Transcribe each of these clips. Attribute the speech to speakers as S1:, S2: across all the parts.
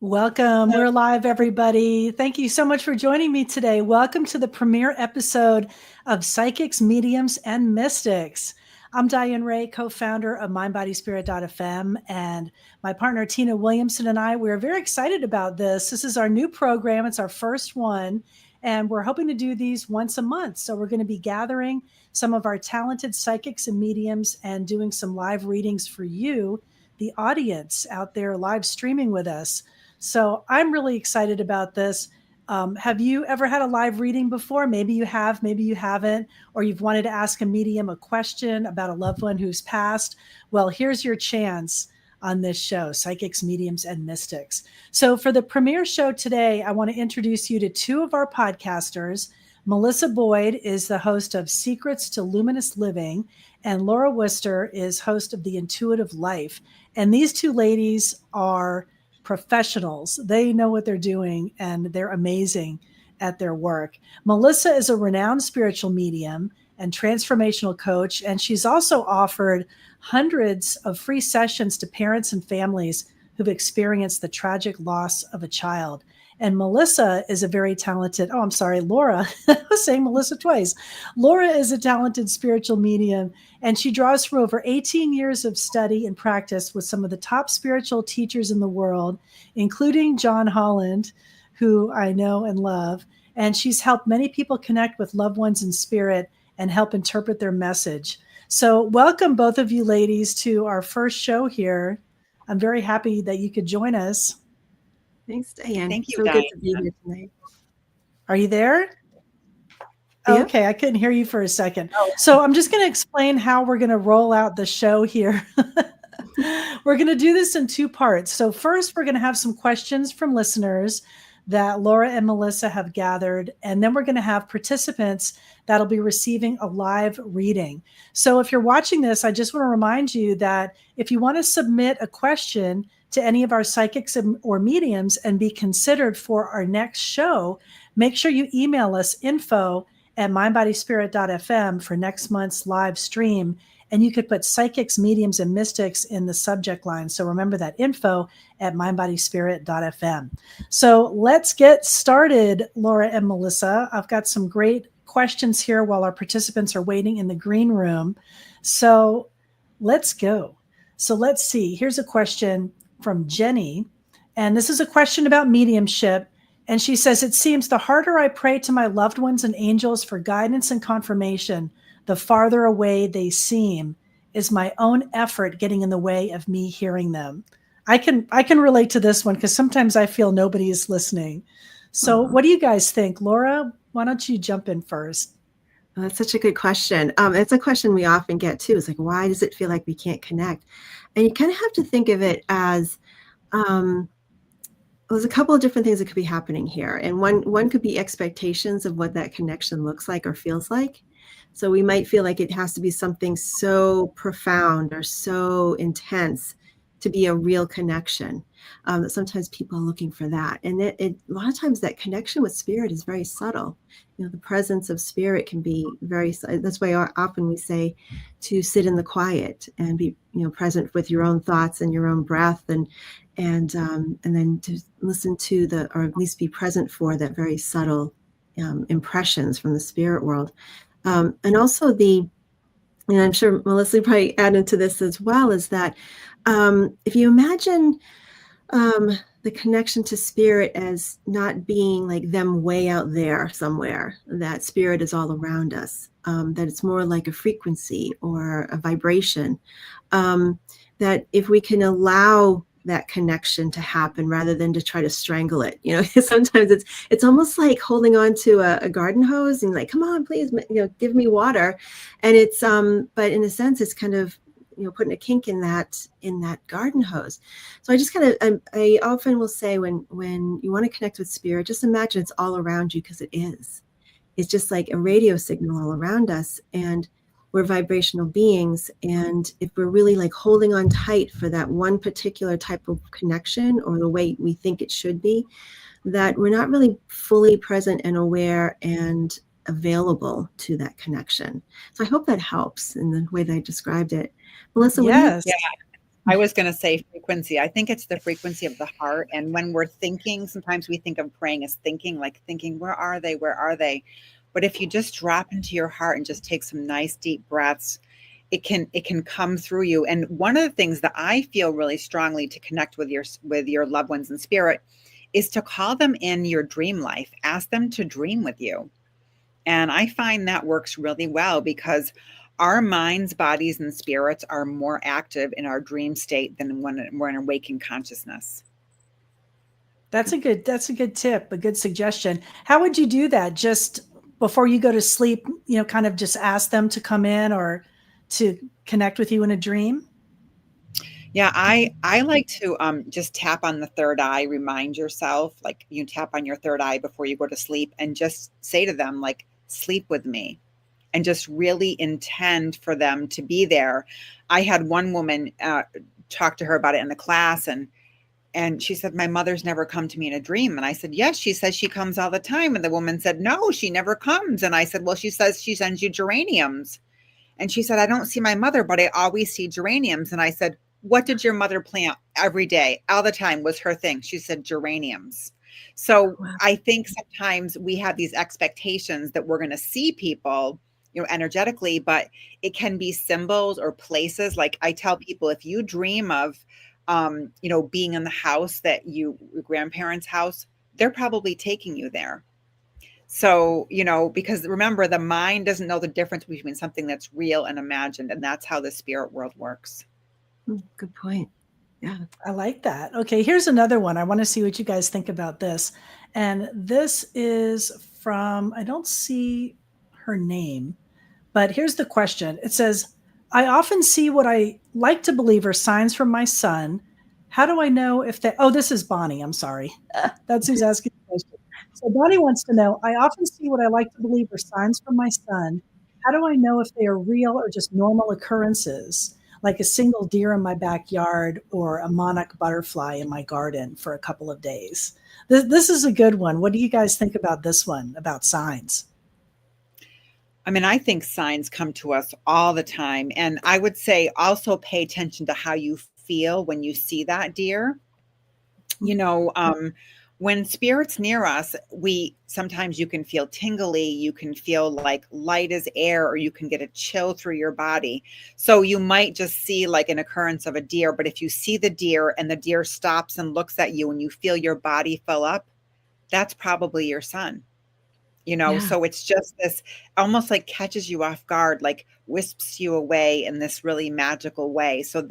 S1: Welcome. We're live, everybody. Thank you so much for joining me today. Welcome to the premiere episode of Psychics, Mediums, and Mystics. I'm Diane Ray, co-founder of MindBodySpirit.fm, and my partner Tina Williamson and I, we're very excited about this. This is our new program. It's our first one, and we're hoping to do these once a month. So we're going to be gathering some of our talented psychics and mediums and doing some live readings for you, the audience out there live streaming with us. So I'm really excited about this. Have you ever had a live reading before? Maybe you have, maybe you haven't, or you've wanted to ask a medium a question about a loved one who's passed. Well, here's your chance on this show, Psychics, Mediums, and Mystics. So for the premiere show today, I want to introduce you to two of our podcasters. Melissa Boyd is the host of Secrets to Luminous Living, and Laura Worcester is host of The Intuitive Life. And these two ladies are professionals. They know what they're doing and they're amazing at their work. Melissa is a renowned spiritual medium and transformational coach, and she's also offered hundreds of free sessions to parents and families who've experienced the tragic loss of a child. And Melissa is a very talented, Laura, I was saying Melissa twice. Laura is a talented spiritual medium, and she draws from over 18 years of study and practice with some of the top spiritual teachers in the world, including John Holland, who I know and love. And she's helped many people connect with loved ones in spirit and help interpret their message. So welcome both of you ladies to our first show here. I'm very happy that you could join us.
S2: Thanks, Diane.
S3: Thank you,
S2: so
S3: Diane.
S2: Good to be here tonight.
S1: Are you there?
S2: Yeah.
S1: Okay, I couldn't hear you for a second. So I'm just going to explain how we're going to roll out the show here. We're going to do this in two parts. So first, we're going to have some questions from listeners that Laura and Melissa have gathered, and then we're going to have participants that'll be receiving a live reading. So if you're watching this, I just want to remind you that if you want to submit a question to any of our psychics or mediums and be considered for our next show, make sure you email us info@mindbodyspirit.fm for next month's live stream. And you could put psychics, mediums, and mystics in the subject line. So remember that, info@mindbodyspirit.fm. So let's get started, Laura and Melissa. I've got some great questions here while our participants are waiting in the green room. So let's go. So let's see. Here's a question from Jenny. And this is a question about mediumship. And she says, it seems the harder I pray to my loved ones and angels for guidance and confirmation, the farther away they seem. Is my own effort getting in the way of me hearing them? I can relate to this one because sometimes I feel nobody is listening. So what do you guys think? Laura, why don't you jump in first?
S2: Oh, that's such a good question. It's a question we often get too. It's like, why does it feel like we can't connect? And you kind of have to think of it as there's a couple of different things that could be happening here. And one could be expectations of what that connection looks like or feels like. So we might feel like it has to be something so profound or so intense to be a real connection. That sometimes people are looking for that. And a lot of times that connection with spirit is very subtle. You know, the presence of spirit can be very, that's why often we say to sit in the quiet and be, present with your own thoughts and your own breath and then to listen to or at least be present for that very subtle impressions from the spirit world. And also and I'm sure Melissa will probably add into this as well, is that if you imagine the connection to spirit as not being like them way out there somewhere, that spirit is all around us, that it's more like a frequency or a vibration, that if we can allow that connection to happen rather than to try to strangle it, sometimes it's almost like holding on to a garden hose and like, come on, please, give me water. And it's but in a sense it's kind of putting a kink in that garden hose. So I just I often will say when you want to connect with spirit, just imagine it's all around you, because it is. It's just like a radio signal all around us, and we're vibrational beings. And if we're really like holding on tight for that one particular type of connection or the way we think it should be, that we're not really fully present and aware and available to that connection. So I hope that helps in the way that I described it. Melissa,
S1: yes.
S3: I was going to say frequency. I think it's the frequency of the heart. And when we're thinking, sometimes we think of praying as thinking, like thinking, where are they? Where are they? But if you just drop into your heart and just take some nice deep breaths, it can come through you. And one of the things that I feel really strongly to connect with your loved ones in spirit is to call them in your dream life. Ask them to dream with you. And I find that works really well because our minds, bodies, and spirits are more active in our dream state than when we're in awakened consciousness.
S1: That's a good tip, a good suggestion. How would you do that? Just before you go to sleep, kind of just ask them to come in or to connect with you in a dream?
S3: Yeah, I like to just tap on the third eye, remind yourself, like you tap on your third eye before you go to sleep and just say to them, like, sleep with me, and just really intend for them to be there. I had one woman talk to her about it in the class, and she said, my mother's never come to me in a dream. And I said, yes, she says she comes all the time. And the woman said, no, she never comes. And I said, well, she says she sends you geraniums. And she said, I don't see my mother, but I always see geraniums. And I said, what did your mother plant every day, all the time? Was her thing? She said, geraniums. So
S2: Wow.
S3: I think sometimes we have these expectations that we're going to see people, energetically, but it can be symbols or places. Like I tell people, if you dream of, being in the house that your grandparents' house, they're probably taking you there. So, because remember, the mind doesn't know the difference between something that's real and imagined. And that's how the spirit world works.
S2: Good point. Yeah.
S1: I like that. Okay, here's another one. I want to see what you guys think about this. And this is from, I don't see her name, but here's the question. It says, I often see what I like to believe are signs from my son. How do I know if they, oh, this is Bonnie. I'm sorry. That's who's asking the question. So Bonnie wants to know, I often see what I like to believe are signs from my son. How do I know if they are real or just normal occurrences, like a single deer in my backyard or a monarch butterfly in my garden for a couple of days? This is a good one. What do you guys think about this one, about signs?
S3: I mean, I think signs come to us all the time. And I would say also pay attention to how you feel when you see that deer. When spirits near us, sometimes you can feel tingly, you can feel like light as air, or you can get a chill through your body. So you might just see like an occurrence of a deer, but if you see the deer and the deer stops and looks at you and you feel your body fill up, that's probably your son.
S2: Yeah.
S3: So it's just this almost like catches you off guard, like wisps you away in this really magical way. So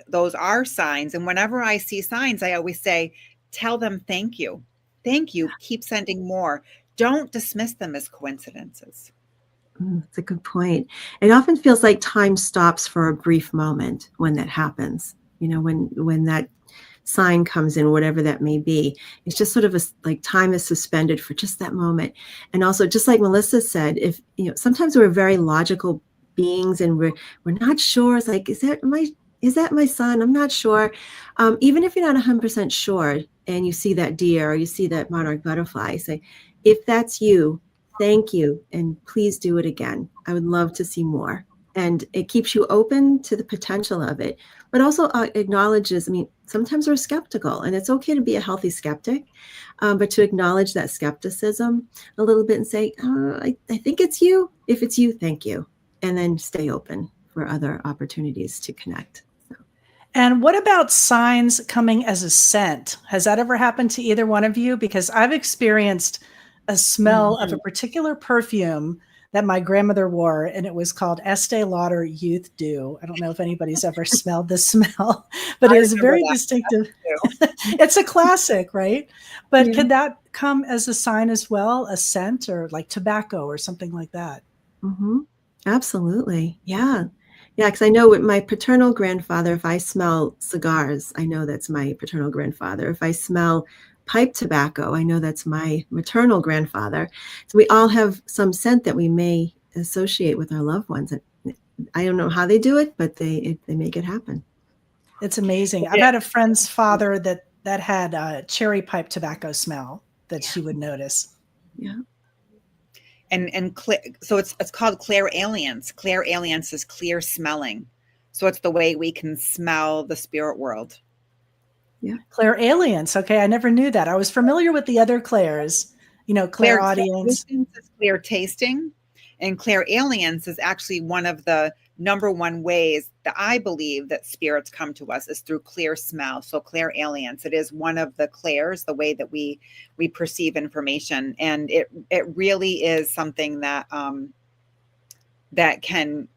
S3: those are signs. And whenever I see signs, I always say, tell them thank you. Thank you. Keep sending more. Don't dismiss them as coincidences.
S2: That's a good point. It often feels like time stops for a brief moment when that happens. When that sign comes in, whatever that may be, it's just sort of like time is suspended for just that moment. And also, just like Melissa said, if sometimes we're very logical beings and we're not sure. It's like, is that my son? I'm not sure. Even if you're not 100% sure, and you see that deer or you see that monarch butterfly, say, if that's you, thank you, and please do it again. I would love to see more. And it keeps you open to the potential of it, but also acknowledges, sometimes we're skeptical, and it's okay to be a healthy skeptic, but to acknowledge that skepticism a little bit and say, I think it's you. If it's you, thank you. And then stay open for other opportunities to connect.
S1: And what about signs coming as a scent? Has that ever happened to either one of you? Because I've experienced a smell of a particular perfume that my grandmother wore, and it was called Estee Lauder Youth Dew. I don't know if anybody's ever smelled this smell, but it is very distinctive. It's a classic, right? But could that come as a sign as well, a scent or like tobacco or something like that?
S2: Mm-hmm. Absolutely. Yeah. Yeah, because I know with my paternal grandfather, if I smell cigars, I know that's my paternal grandfather. If I smell pipe tobacco, I know that's my maternal grandfather. So we all have some scent that we may associate with our loved ones. I don't know how they do it, but they make it happen.
S1: It's amazing. I've had a friend's father that had a cherry pipe tobacco smell that she would notice.
S2: Yeah.
S3: So it's called clairalience. Clairalience is clear smelling. So it's the way we can smell the spirit world.
S1: Clairalience. Okay, I never knew that. I was familiar with the other clairs, clairaudience.
S3: Clairaudience is clear tasting, and clairalience is actually one of the number one ways that I believe that spirits come to us is through clear smell. So clairalience, it is one of the clairs, the way that we perceive information, and it really is something that that can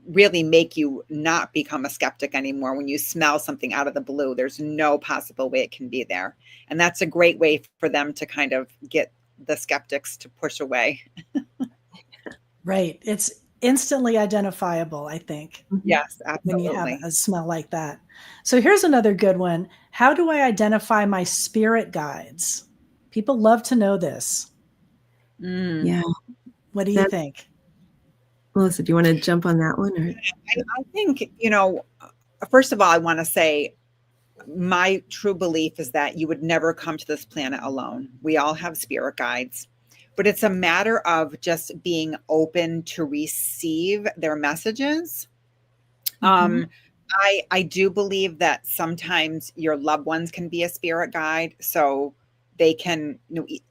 S3: really make you not become a skeptic anymore. When you smell something out of the blue, there's no possible way it can be there. And that's a great way for them to kind of get the skeptics to push away.
S1: Right. It's instantly identifiable, I think.
S3: Yes, absolutely.
S1: When you have a smell like that. So here's another good one. How do I identify my spirit guides? People love to know this.
S2: Yeah.
S1: What do you think?
S2: Melissa, do you want to jump on that one? Or?
S3: I think, first of all, I want to say my true belief is that you would never come to this planet alone. We all have spirit guides, but it's a matter of just being open to receive their messages. I do believe that sometimes your loved ones can be a spirit guide. So they can,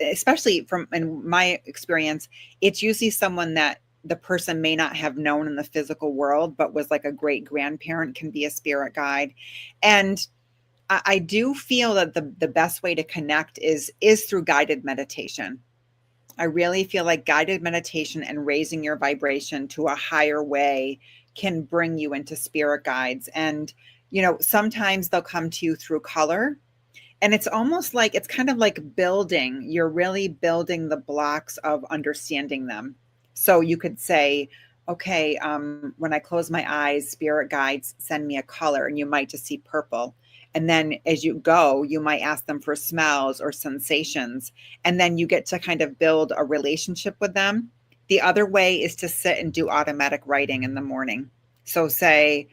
S3: especially in my experience, it's usually someone that the person may not have known in the physical world, but was like a great grandparent, can be a spirit guide. And I do feel that the best way to connect is through guided meditation. I really feel like guided meditation and raising your vibration to a higher way can bring you into spirit guides. And, sometimes they'll come to you through color. And it's almost like, it's kind of like building, you're really building the blocks of understanding them. So you could say, okay, when I close my eyes, spirit guides send me a color, and you might just see purple. And then as you go, you might ask them for smells or sensations. And then you get to kind of build a relationship with them. The other way is to sit and do automatic writing in the morning. So say,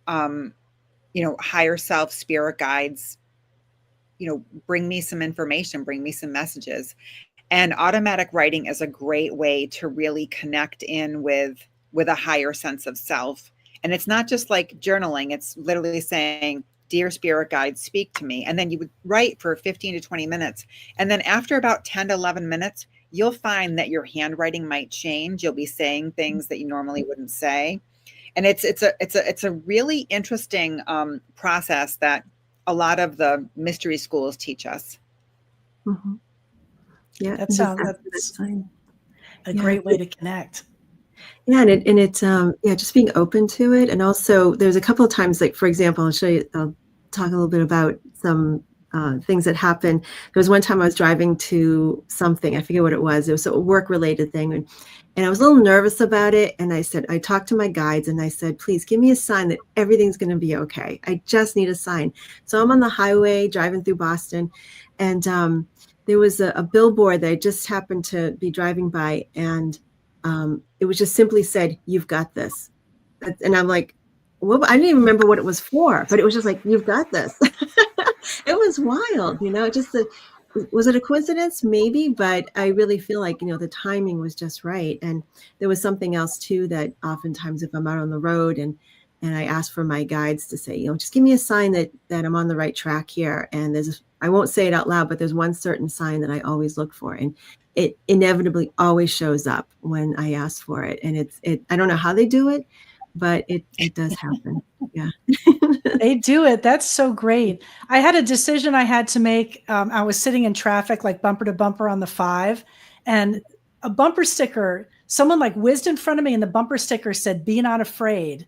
S3: higher self, spirit guides, bring me some information, bring me some messages. And automatic writing is a great way to really connect in with a higher sense of self. And it's not just like journaling. It's literally saying, dear spirit guide, speak to me. And then you would write for 15 to 20 minutes. And then after about 10 to 11 minutes, you'll find that your handwriting might change. You'll be saying things that you normally wouldn't say. And it's a really interesting process that a lot of the mystery schools teach us.
S2: Mm-hmm. Yeah,
S1: that sounds a great way to connect.
S2: Yeah, and it's just being open to it. And also there's a couple of times, like, for example, I'll talk a little bit about some things that happened. There was one time I was driving to something, I forget what it was a work related thing. And I was a little nervous about it. And I talked to my guides and I said, please give me a sign that everything's going to be okay. I just need a sign. So I'm on the highway driving through Boston, and there was a billboard that I just happened to be driving by, and it was just simply said, "You've got this." And I'm like, well, I didn't even remember what it was for, but it was just like, "You've got this." It was wild, was it a coincidence? Maybe, but I really feel like, the timing was just right. And there was something else too, that oftentimes if I'm out on the road and I ask for my guides to say, just give me a sign that I'm on the right track here. And I won't say it out loud, but there's one certain sign that I always look for, and it inevitably always shows up when I ask for it. And I don't know how they do it, but it does happen. Yeah.
S1: They do it. That's so great. I had a decision I had to make. I was sitting in traffic, like bumper to bumper on the 5, and a bumper sticker, someone like whizzed in front of me, and the bumper sticker said, "Be not afraid."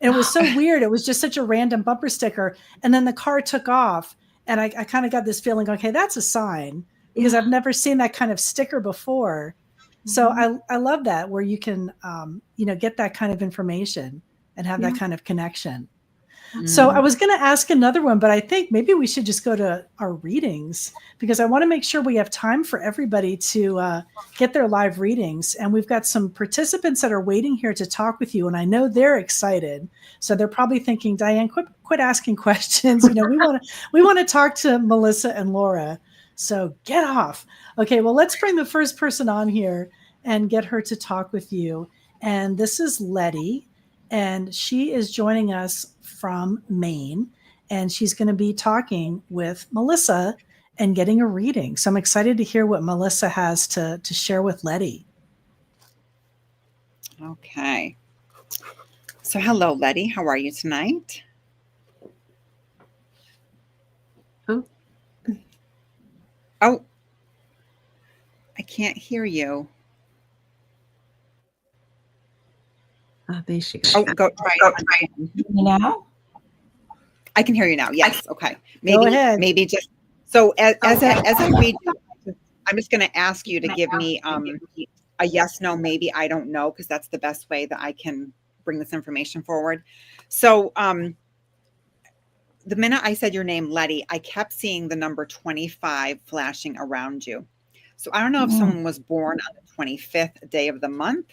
S1: And it was so weird. It was just such a random bumper sticker. And then the car took off, and I kind of got this feeling, okay, that's a sign, because I've never seen that kind of sticker before. Mm-hmm. So I love that, where you can, get that kind of information and have that kind of connection. Mm-hmm. So I was going to ask another one, but I think maybe we should just go to our readings, because I want to make sure we have time for everybody to get their live readings. And we've got some participants that are waiting here to talk with you, and I know they're excited. So they're probably thinking, Diane, quit asking questions. We want to talk to Melissa and Laura. So get off. Okay, well, let's bring the first person on here and get her to talk with you. And this is Letty. and she is joining us from Maine, and she's going to be talking with Melissa and getting a reading. So I'm excited to hear what Melissa has to share with Letty.
S3: Okay. So hello, Letty. How are you tonight? Oh, I can't hear you.
S2: There she goes.
S3: Oh, go try it.
S4: You know?
S3: I can hear you now. Yes. Okay.
S1: Go ahead.
S3: Maybe just so as I read you, I'm just going to ask you to give me a yes, no, maybe I don't know, because that's the best way that I can bring this information forward. So the minute I said your name, Letty, I kept seeing the number 25 flashing around you. So I don't know if someone was born on the 25th day of the month,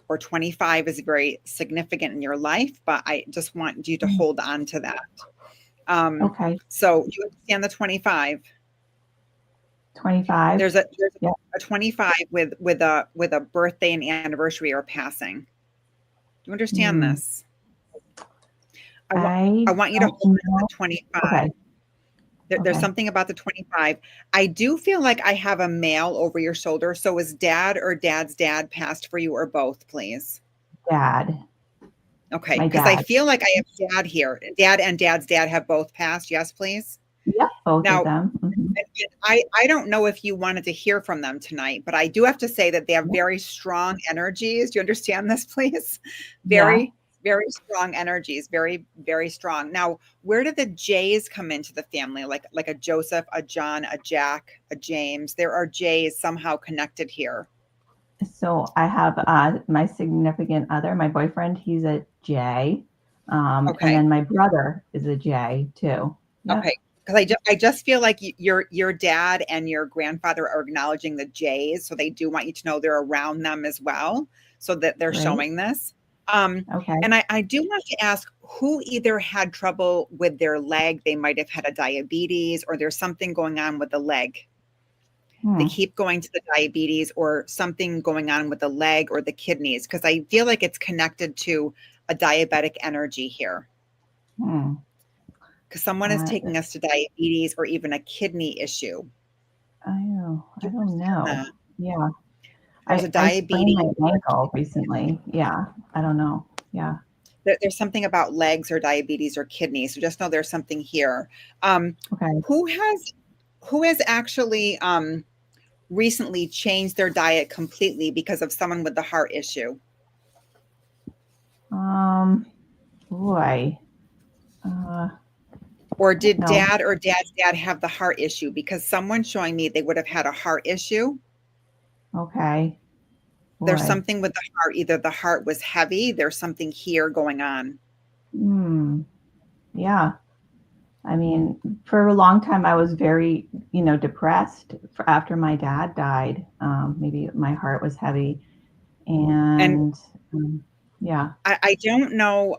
S3: or 25 is very significant in your life, but I just want you to hold on to that.
S4: Okay.
S3: So you understand the 25?
S4: 25.
S3: There's a 25 with a birthday and anniversary or passing. Do you understand this? I want you to hold on to the 25.
S4: Okay.
S3: There's something about the 25. I do feel like I have a male over your shoulder. So is dad or dad's dad passed for you, or both, please?
S4: Dad.
S3: Okay.
S4: My
S3: Because I
S4: dad.
S3: feel like I have dad here. Dad and dad's dad have both passed. Yes, please.
S4: Yep, both
S3: Now,
S4: of them. Mhm.
S3: I don't know if you wanted to hear from them tonight, but I do have to say that they have very strong energies. Do you understand this, please? Very strong energies, very, very strong. Now, where do the J's come into the family? Like a Joseph, a John, a Jack, a James. There are J's somehow connected here.
S4: So I have my significant other, my boyfriend, he's a J. And then my brother is a J too. Yep.
S3: Okay. Because I just feel like your dad and your grandfather are acknowledging the J's, so they do want you to know they're around them as well, so that they're showing this.
S4: Okay.
S3: And I do want to ask, who either had trouble with their leg, they might have had a diabetes, or there's something going on with the leg. They keep going to the diabetes, or something going on with the leg or the kidneys, because I feel like it's connected to a diabetic energy here. Because someone is taking us to diabetes or even a kidney issue.
S4: I don't know. Yeah.
S3: There's a diabetes.
S4: I sprained my ankle recently. Yeah. I don't know. Yeah.
S3: There's something about legs or diabetes or kidneys. So just know there's something here.
S4: Okay.
S3: Who has actually recently changed their diet completely because of someone with the heart issue?
S4: Boy.
S3: Or did dad or dad's dad have the heart issue? Because someone's showing me they would have had a heart issue.
S4: Okay. Boy.
S3: There's something with the heart. Either the heart was heavy. There's something here going on.
S4: Yeah. I mean, for a long time, I was very, depressed after my dad died. Maybe my heart was heavy. And yeah.
S3: I don't know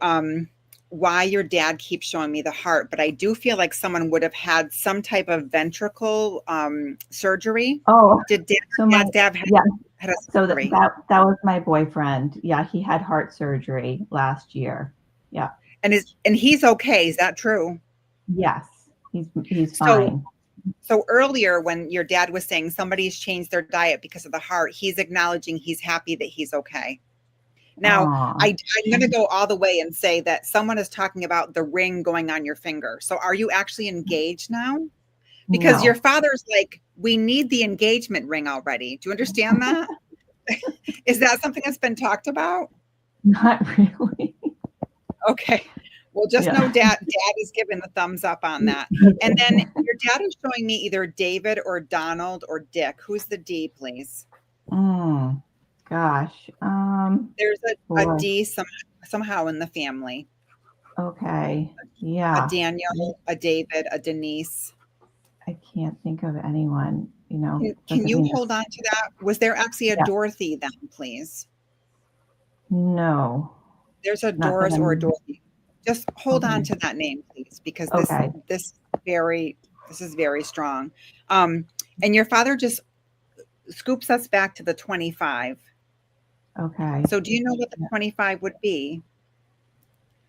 S3: why your dad keeps showing me the heart, but I do feel like someone would have had some type of ventricle surgery.
S4: Oh,
S3: did dad's dad had a surgery?
S4: So that was my boyfriend. Yeah, he had heart surgery last year. Yeah.
S3: And he's okay. Is that true?
S4: Yes, he's fine.
S3: So earlier when your dad was saying somebody's changed their diet because of the heart, he's acknowledging he's happy that he's okay. Now, I'm going to go all the way and say that someone is talking about the ring going on your finger. So are you actually engaged now? Because your father's like, we need the engagement ring already. Do you understand that? Is that something that's been talked about?
S4: Not really.
S3: Okay. Well, just know dad is giving the thumbs up on that. And then your dad is showing me either David or Donald or Dick. Who's the D, please?
S4: Gosh.
S3: There's a D somehow in the family.
S4: Okay. Yeah.
S3: A Daniel, a David, a Denise.
S4: I can't think of anyone,
S3: Can you hold on to that? Was there actually a Dorothy then, please?
S4: No.
S3: There's a Doris or a Dorothy. Just hold on to that name, please, because this is very strong. And your father just scoops us back to the 25.
S4: Okay.
S3: So do you know what the 25 would be?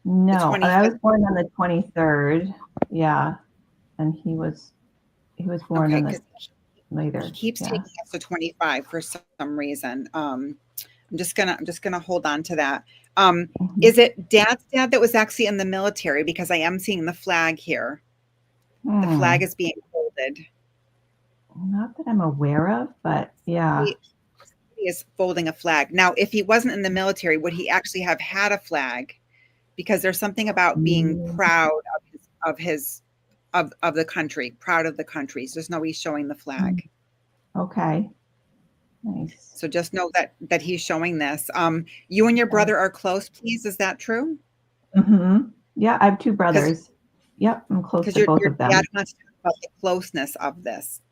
S4: No, I
S3: 25th?
S4: was born on the 23rd. Yeah, and he was born
S3: Okay,
S4: on
S3: because
S4: the later.
S3: he keeps
S4: Yeah.
S3: taking us to 25 for some reason. I'm just gonna hold on to that.
S4: Mhm.
S3: Is it Dad's dad that was actually in the military? Because I am seeing the flag here. The flag
S4: Hmm.
S3: is being folded.
S4: Not that I'm aware of, but yeah.
S3: He is folding a flag. Now, if he wasn't in the military, would he actually have had a flag? Because there's something about being
S4: Mm,
S3: proud of the country, proud of the country. So just know he's showing the flag.
S4: Okay. Nice.
S3: So just know that he's showing this. You and your brother are close, please. Is that true?
S4: Mm-hmm. Yeah, I have two
S3: Because
S4: brothers. Yep, I'm close to
S3: your
S4: both of
S3: dad
S4: them.
S3: wants to talk about the closeness of this.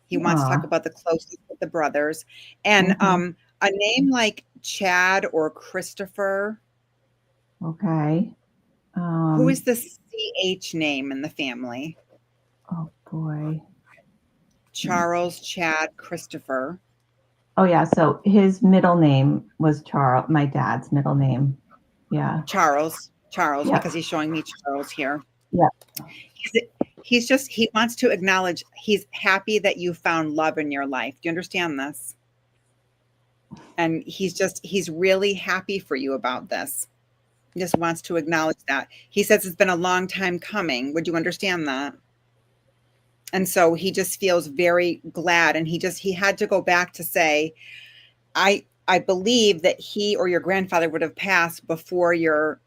S3: He wants to talk
S4: Aw.
S3: about the closeness with the brothers. And
S4: Mhm.
S3: a name like Chad or Christopher,
S4: Okay.
S3: who is
S4: Um,
S3: the CH name in the family?
S4: oh boy.
S3: Charles, Chad, Christopher.
S4: Oh yeah, so his middle name was Charles, my dad's middle name. Yeah.
S3: Charles,
S4: Yep.
S3: because he's showing me Charles here.
S4: Yep.
S3: He wants to acknowledge he's happy that you found love in your life. Do you understand this? And he's really happy for you about this. He just wants to acknowledge that. He says it's been a long time coming. Would you understand that? And so he just feels very glad. And he had to go back to say, I believe that he or your grandfather would have passed before your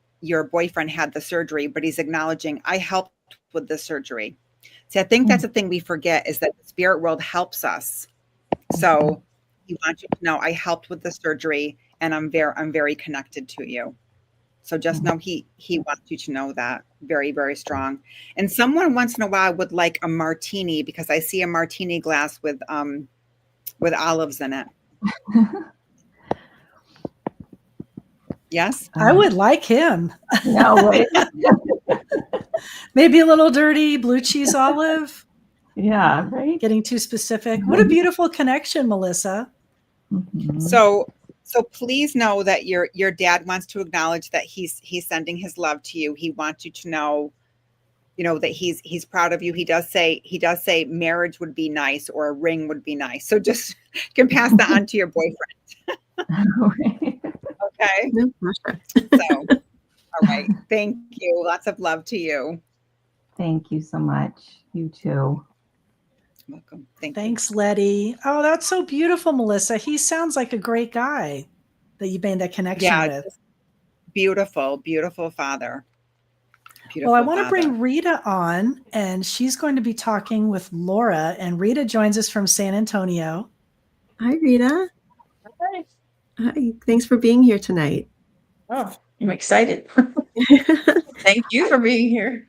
S3: boyfriend had the surgery, but he's acknowledging I helped with the surgery. See, I think that's the thing we forget is that the spirit world helps us. So he wants you to know I helped with the surgery and I'm very connected to you. So just know he wants you to know that very, very strong. And someone once in a while would like a martini because I see a martini glass with olives in it. Yes?
S1: I would like him.
S4: No way.
S1: Maybe a little dirty blue cheese olive.
S4: Yeah, right.
S1: Getting too specific. What a beautiful connection, Melissa.
S4: Mhm.
S3: So please know that your dad wants to acknowledge that he's sending his love to you. He wants you to know, that he's proud of you. He does say marriage would be nice or a ring would be nice. So just you can pass that on to your boyfriend. Okay.
S2: No pressure.
S3: So all right. Thank you. Lots of love to you.
S4: Thank you so much. You too.
S3: Welcome. Thank
S1: Thanks, Letty. Oh, that's so beautiful, Melissa. He sounds like a great guy that you made that
S3: you.
S1: connection
S3: Yeah,
S1: with.
S3: just beautiful father.
S1: Well, I
S3: Beautiful
S1: want to
S3: father.
S1: bring Rita on, and she's going to be talking with Laura. And Rita joins us from San Antonio.
S2: Hi, Rita.
S5: Hi.
S2: Hi. Thanks for being here tonight.
S5: Oh, I'm excited. Thank you for being here.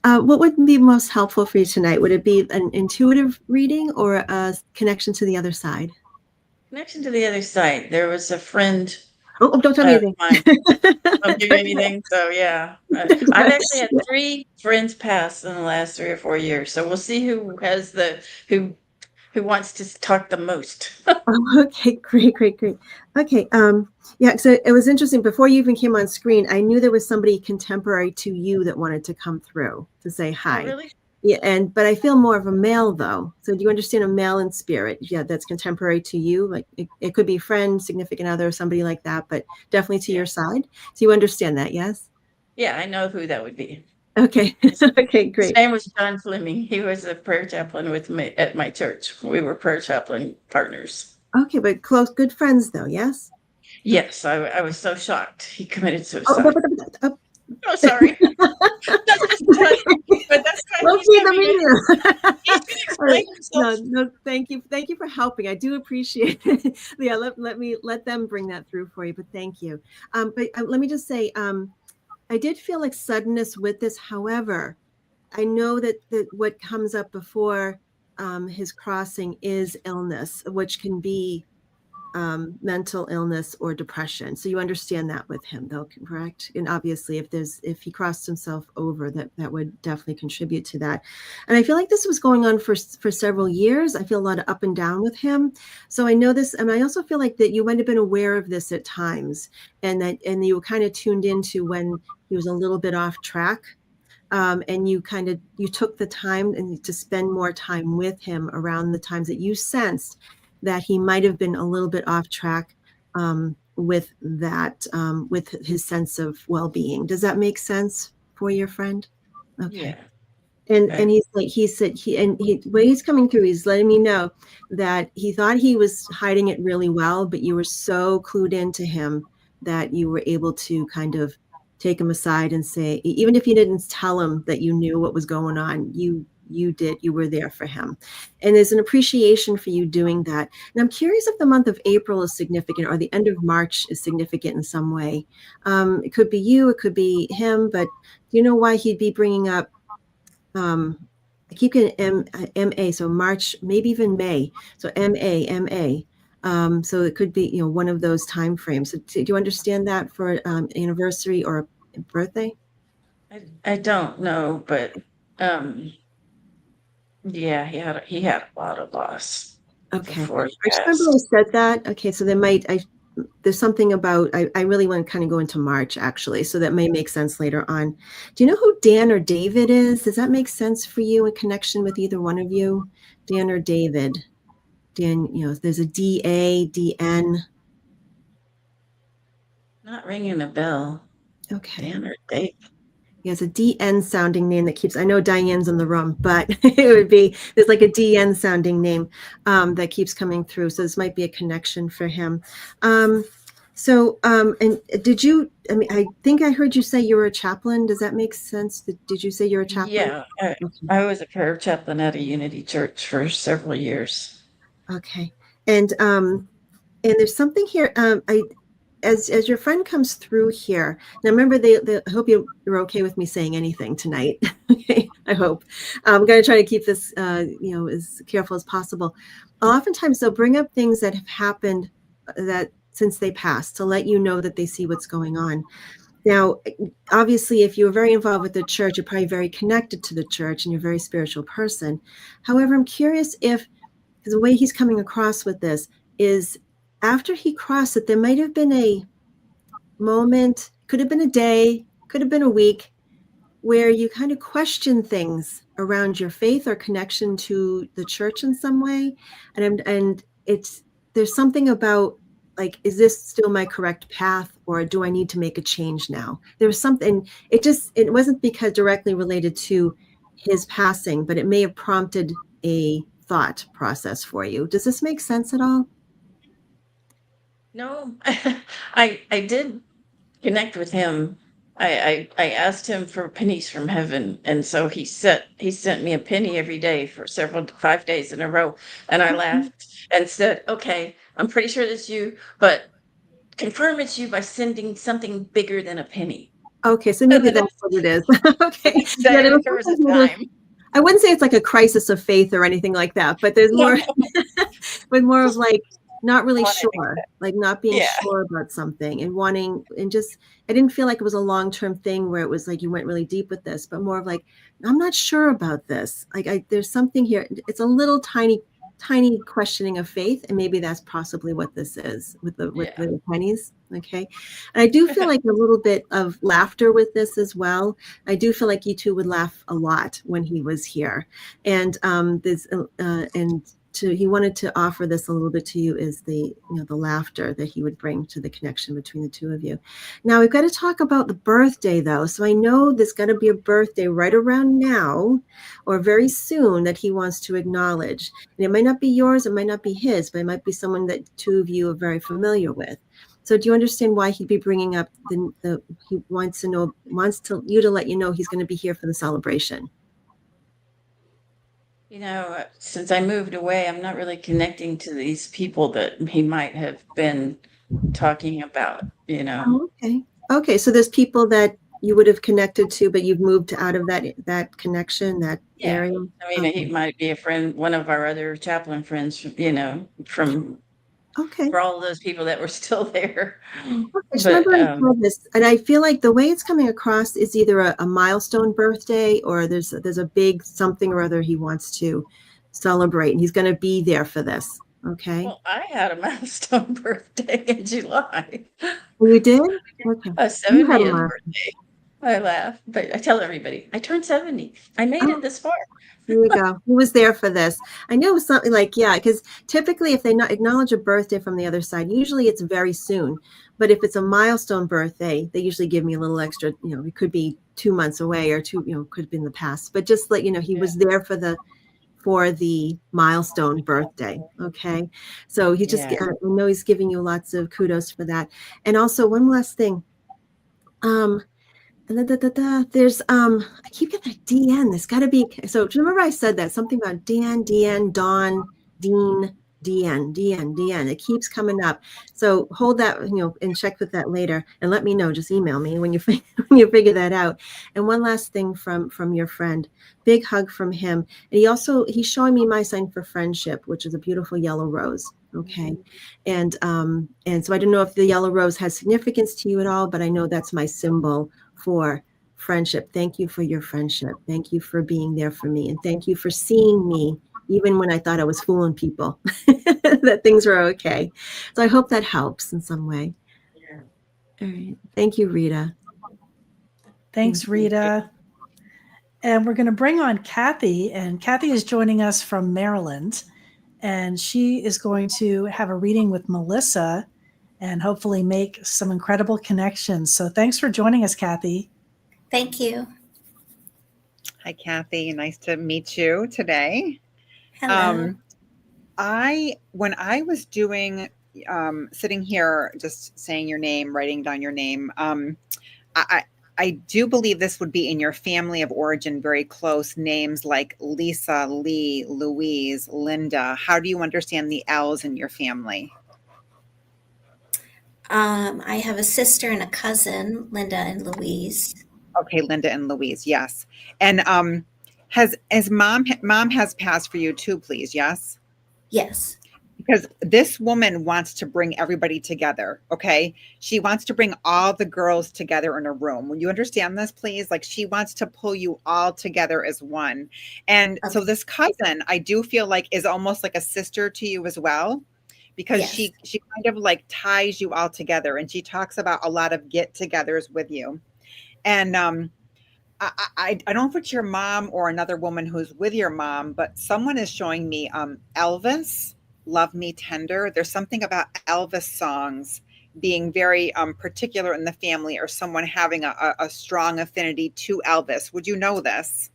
S2: What would be most helpful for you tonight? Would it be an intuitive reading or a connection to the other side?
S5: Connection to the other side. There was a friend
S2: Don't tell me
S5: of
S2: anything.
S5: mine. Don't give you anything. So yeah, I've actually had 3 friends pass in the last 3 or 4 years. So we'll see who has who wants to talk the most.
S2: Oh, okay, great. Okay, yeah, so it was interesting. Before you even came on screen, I knew there was somebody contemporary to you that wanted to come through to say hi.
S5: Oh, really?
S2: Yeah, but I feel more of a male though. So do you understand a male in spirit? Yeah, that's contemporary to you. Like it could be friend, significant other, somebody like that, but definitely to your side. So you understand that, yes?
S5: Yeah, I know who that would be.
S2: Okay. Okay,
S5: His
S2: great.
S5: name was John Fleming. He was a prayer chaplain with me at my church. We were prayer chaplain partners.
S2: Okay, but close, good friends though, yes?
S5: Yes, I was so shocked. He committed
S2: Oh,
S5: suicide. Oh, sorry. That's just but that's why
S2: Low
S5: he's
S2: key
S5: gonna be
S2: the
S5: he's gonna explain himself.
S2: No, thank you for helping. I do appreciate it. Yeah, let them bring that through for you. But thank you. But let me just say, I did feel like suddenness with this. However, I know that what comes up before his crossing is illness, which can be mental illness or depression. So you understand that with him, though, correct? And obviously, if he crossed himself over, that would definitely contribute to that. And I feel like this was going on for several years. I feel a lot of up and down with him. So I know this, and I also feel like that you might have been aware of this at times, and you were kind of tuned into when he was a little bit off track. And you took the time to spend more time with him around the times that you sensed that he might have been a little bit off track with that, with his sense of well-being. Does that make sense for your friend? Okay.
S5: Yeah.
S2: And when he's coming through, he's letting me know that he thought he was hiding it really well, but you were so clued into him that you were able to kind of take him aside and say, even if you didn't tell him that you knew what was going on, you were there for him. And there's an appreciation for you doing that. And I'm curious if the month of April is significant, or the end of March is significant in some way. It could be you, it could be him, but do you know why he'd be bringing up, I keep getting MA, so March, maybe even May. So MA. So it could be, one of those time frames. So do you understand that for anniversary or birthday?
S5: I don't know, but yeah, he had a lot of loss.
S2: Okay.
S5: Before he
S2: I just remember I
S5: passed.
S2: said that. Okay, so there's something about, I really want to kind of go into March, actually, so that may make sense later on. Do you know who Dan or David is? Does that make sense for you in connection with either one of you? Dan or David? Dan, there's a DA, DN.
S5: Not ringing a bell.
S2: Okay.
S5: Dan or Dave.
S2: He has a DN sounding name that I know Diane's in the room, but there's like a DN sounding name that keeps coming through. So this might be a connection for him. And I think I heard you say you were a chaplain. Does that make sense? Did you say you're a chaplain?
S5: Yeah, I was a prayer chaplain at a Unity Church for several years.
S2: Okay. And there's something here. As your friend comes through here, now remember, I hope you're okay with me saying anything tonight. Okay, I hope. I'm going to try to keep this, as careful as possible. Oftentimes they'll bring up things that have happened that since they passed, to let you know that they see what's going on. Now, obviously, if you're very involved with the church, you're probably very connected to the church and you're a very spiritual person. However, I'm curious because the way he's coming across with this is, after he crossed it, there might have been a moment, could have been a day, could have been a week, where you kind of question things around your faith or connection to the church in some way. And there's something about, like, is this still my correct path, or do I need to make a change now? There was something, it wasn't because directly related to his passing, but it may have prompted a thought process for you. Does this make sense at all?
S5: No, I did connect with him. I asked him for pennies from heaven, and so he sent me a penny every day for 5 days in a row, and I laughed and said, "Okay, I'm pretty sure it's you, but confirm it's you by sending something bigger than a penny."
S2: Okay, so maybe that's what it is. Okay.
S5: There was a time.
S2: I wouldn't say it's like a crisis of faith or anything like that, but there's more, but more of like not really sure, like not being sure about something and wanting, and just, I didn't feel like it was a long-term thing where it was like you went really deep with this, but more of like, I'm not sure about this. Like there's something here. It's a little tiny questioning of faith, and maybe that's possibly what this is with the pennies. Okay. And I do feel like a little bit of laughter with this as well. I do feel like you two would laugh a lot when he was here, and he wanted to offer this a little bit to you, is the laughter that he would bring to the connection between the two of you. Now we've got to talk about the birthday, though. So I know there's got to be a birthday right around now or very soon that he wants to acknowledge. And it might not be yours, it might not be his, but it might be someone that two of you are very familiar with. So do you understand why he'd be bringing up he wants you to let you know he's going to be here for the celebration?
S5: Since I moved away, I'm not really connecting to these people that he might have been talking about,
S2: Oh, okay. So there's people that you would have connected to, but you've moved out of that connection, that area?
S5: I mean, he might be a friend, one of our other chaplain friends, from
S2: Okay.
S5: for all of those people that were still there.
S2: I just
S5: But
S2: remember I saw this, and I feel like the way it's coming across is either a milestone birthday or there's a big something or other he wants to celebrate, and he's going to be there for this. Okay.
S5: well, I had a milestone birthday in July,
S2: Oh, you did? Okay.
S5: a
S2: You had a
S5: 70th
S2: milestone.
S5: birthday. I laugh, but I tell everybody I turned 70. I made
S2: Oh,
S5: it this far.
S2: here we go. He was there for this. I knew it was something like, yeah, because typically if they not acknowledge a birthday from the other side, usually it's very soon. But if it's a milestone birthday, they usually give me a little extra, it could be 2 months away or could have been the past. But just let you know, he was there for the milestone birthday. Okay. So he just,
S5: Yeah.
S2: I know he's giving you lots of kudos for that. And also one last thing. There's I keep getting that DN. There's got to be. So remember I said that something about Dan, Don, Dean, DN. It keeps coming up. So hold that, and check with that later, and let me know. Just email me when you when you figure that out. And one last thing from your friend. Big hug from him. And he's showing me my sign for friendship, which is a beautiful yellow rose. Okay. And so I don't know if the yellow rose has significance to you at all, but I know that's my symbol for friendship. Thank you for your friendship. Thank you for being there for me. And thank you for seeing me, even when I thought I was fooling people, that things were okay. So I hope that helps in some way.
S5: Yeah.
S2: All right. Thank you, Rita.
S1: Thanks, Rita. And we're going to bring on Kathy. And Kathy is joining us from Maryland. And she is going to have a reading with Melissa and hopefully make some incredible connections. So thanks for joining us, Kathy.
S6: Thank you.
S3: Hi, Kathy. Nice to meet you today.
S6: Hello.
S3: When I was doing, sitting here, just saying your name, writing down your name, I do believe this would be in your family of origin, very close names like Lisa, Lee, Louise, Linda. How do you understand the L's in your family?
S6: I have a sister and a cousin, Linda and Louise.
S3: Okay, Linda and Louise, yes. And has mom has passed for you too, please? Yes.
S6: Yes.
S3: Because this woman wants to bring everybody together. Okay. She wants to bring all the girls together in a room. Will you understand this, please? Like she wants to pull you all together as one. And
S6: Okay.
S3: so this cousin, I do feel like is almost like a sister to you as well, because
S6: Yes.
S3: she kind of like ties you all together, and she talks about a lot of get-togethers with you. And I don't know if it's your mom or another woman who's with your mom, but someone is showing me Elvis, Love Me Tender. There's something about Elvis songs being very particular in the family, or someone having a strong affinity to Elvis. Would you know this?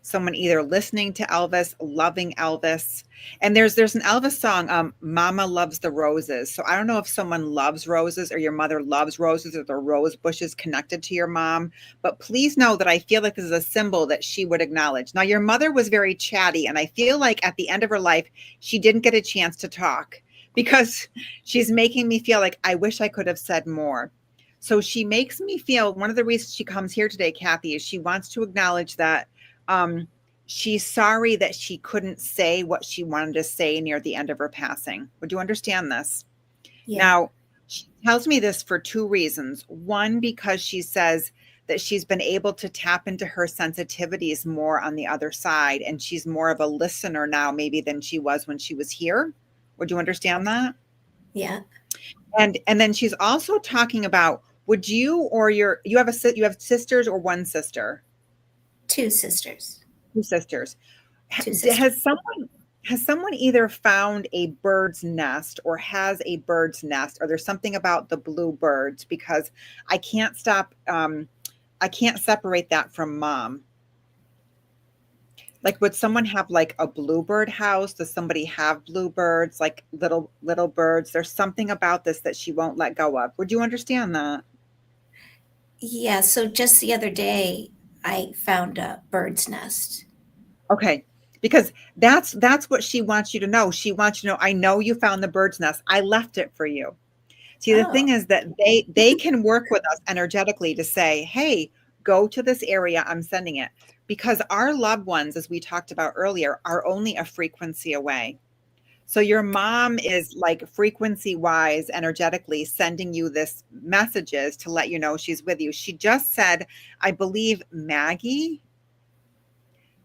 S3: Someone either listening to Elvis, loving Elvis. And there's an Elvis song, Mama Loves the Roses. So I don't know if someone loves roses or your mother loves roses, or the rose bushes connected to your mom, but please know that I feel like this is a symbol that she would acknowledge. Now, your mother was very chatty, and I feel like at the end of her life, she didn't get a chance to talk, because she's making me feel like I wish I could have said more. So she makes me feel, one of the reasons she comes here today, Kathy, is she wants to acknowledge that she's sorry that she couldn't say what she wanted to say near the end of her passing. Would you understand this?
S6: Yeah.
S3: Now, she tells me this for two reasons. One, because she says that she's been able to tap into her sensitivities more on the other side, and she's more of a listener now maybe than she was when she was here. Would you understand that?
S6: Yeah.
S3: And then she's also talking about, would you or you have sisters or one sister?
S6: Two sisters.
S3: Two sisters.
S6: Two sisters.
S3: Has someone either found a bird's nest or has a bird's nest, or there's something about the blue birds, because I can't separate that from mom. Like, would someone have like a bluebird house? Does somebody have bluebirds, like little birds? There's something about this that she won't let go of. Would you understand that?
S6: Yeah. So just the other day, I found a bird's nest.
S3: Okay. Because that's what she wants you to know. She wants you to know, I know you found the bird's nest. I left it for you. See, the thing is that they can work with us energetically to say, hey, go to this area, I'm sending it. Because our loved ones, as we talked about earlier, are only a frequency away. So your mom is like frequency wise, energetically sending you this messages to let you know she's with you. She just said, I believe Maggie,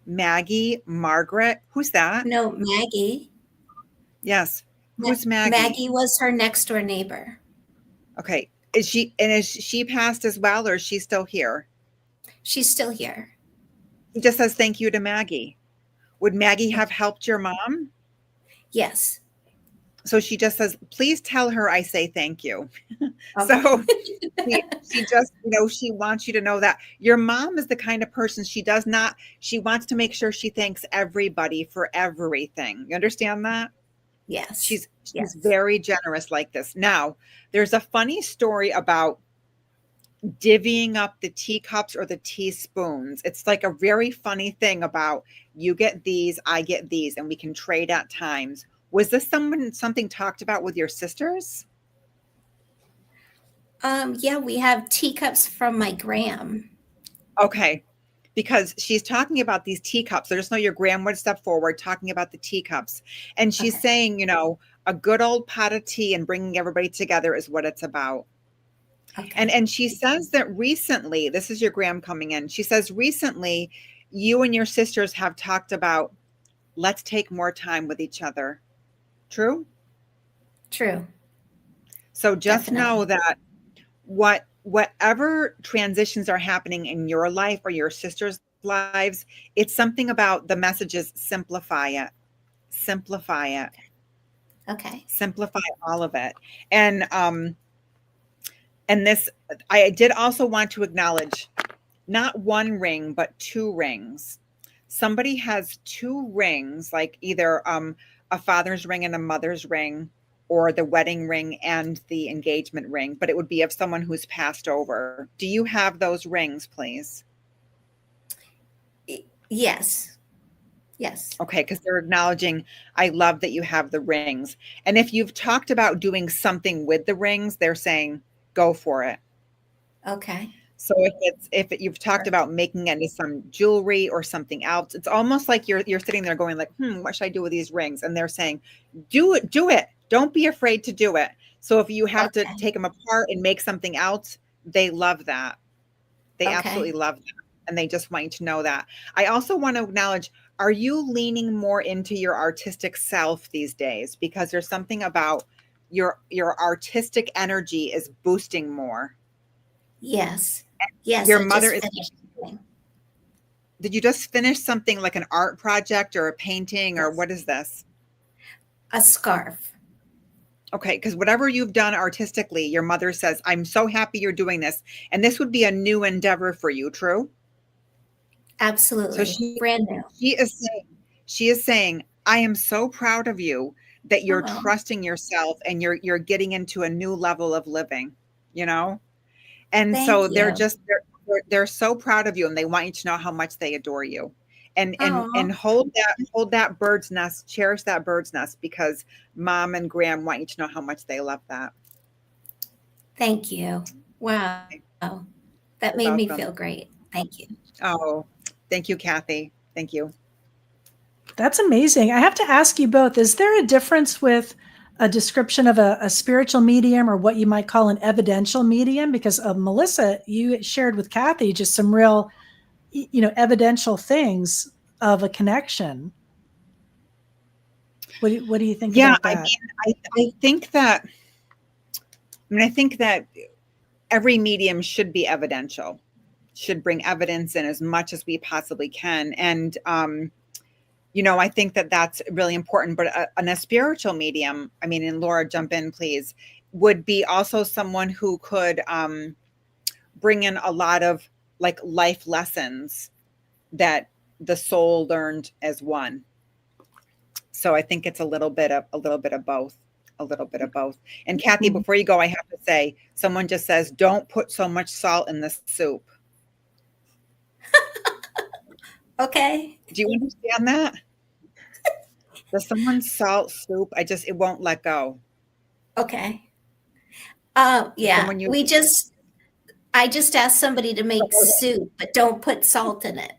S3: Margaret. Who's that?
S6: No, Maggie.
S3: Yes. Who's Maggie?
S6: Maggie was her next door neighbor.
S3: Okay. Is she passed as well, or is she still here?
S6: She's still here.
S3: He just says thank you to Maggie. Would Maggie have helped your mom?
S6: Yes.
S3: So she just says, please tell her I say thank you.
S6: Okay.
S3: So she just, she wants you to know that your mom is the kind of person she wants to make sure she thanks everybody for everything. You understand that?
S6: Yes.
S3: She's
S6: Yes.
S3: very generous like this. Now, there's a funny story about divvying up the teacups or the teaspoons. It's like a very funny thing about you get these, I get these, and we can trade at times. Was this something talked about with your sisters?
S6: Yeah, we have teacups from my gram.
S3: Okay. Because she's talking about these teacups. I just know your gram would step forward talking about the teacups. And she's
S6: Okay.
S3: saying, a good old pot of tea and bringing everybody together is what it's about.
S6: Okay.
S3: And she says that recently, this is your gram coming in. She says recently, you and your sisters have talked about, let's take more time with each other. True?
S6: True.
S3: So just know
S6: Definitely.
S3: that whatever transitions are happening in your life or your sister's lives, it's something about the messages, simplify it,
S6: Okay.
S3: simplify all of it. And this, I did also want to acknowledge not one ring, but 2 rings. Somebody has 2 rings, like either a father's ring and a mother's ring, or the wedding ring and the engagement ring, but it would be of someone who's passed over. Do you have those rings, please?
S6: Yes. Yes.
S3: Okay, because they're acknowledging, I love that you have the rings. And if you've talked about doing something with the rings, they're saying, go for it.
S6: Okay.
S3: So if you've talked about making it into some jewelry or something else, it's almost like you're sitting there going like, what should I do with these rings? And they're saying, do it. Don't be afraid to do it. So if you have to take them apart and make something else, they love that. They absolutely love that. And they just want you to know that. I also want to acknowledge, are you leaning more into your artistic self these days? Because there's something about your artistic energy is boosting more.
S6: Yes. Yes.
S3: Your
S6: I
S3: mother
S6: just
S3: is.
S6: finished something.
S3: Did you just finish something like an art project or a painting or
S6: Yes.
S3: what is this?
S6: A scarf.
S3: Okay, because whatever you've done artistically, your mother says, I'm so happy you're doing this. And this would be a new endeavor for you, true?
S6: Absolutely.
S3: So
S6: Brand new.
S3: she is saying, I am so proud of you that you're
S6: Oh.
S3: trusting yourself and you're getting into a new level of living, And
S6: Thank
S3: so
S6: you.
S3: they're so proud of you and they want you to know how much they adore you. And
S6: Aw.
S3: hold that bird's nest, cherish that bird's nest, because Mom and Graham want you to know how much they love that.
S6: Thank you. Wow. That made me feel great. Thank you.
S3: Oh, thank you, Kathy. Thank you.
S1: That's amazing. I have to ask you both, is there a difference with a description of a spiritual medium or what you might call an evidential medium? Because Melissa, you shared with Kathy just some real, evidential things of a connection. What do you think about that?
S3: I think that every medium should be evidential, should bring evidence in as much as we possibly can. And, I think that that's really important, but a spiritual medium, and Laura, jump in, please, would be also someone who could bring in a lot of like life lessons that the soul learned as one. So I think it's a little bit of both. And Kathy, before you go, I have to say, someone just says, don't put so much salt in the soup.
S6: Okay.
S3: Do you understand that? Does someone salt soup? It won't let go.
S6: Okay. Yeah. I just asked somebody to make soup, but don't put salt in it.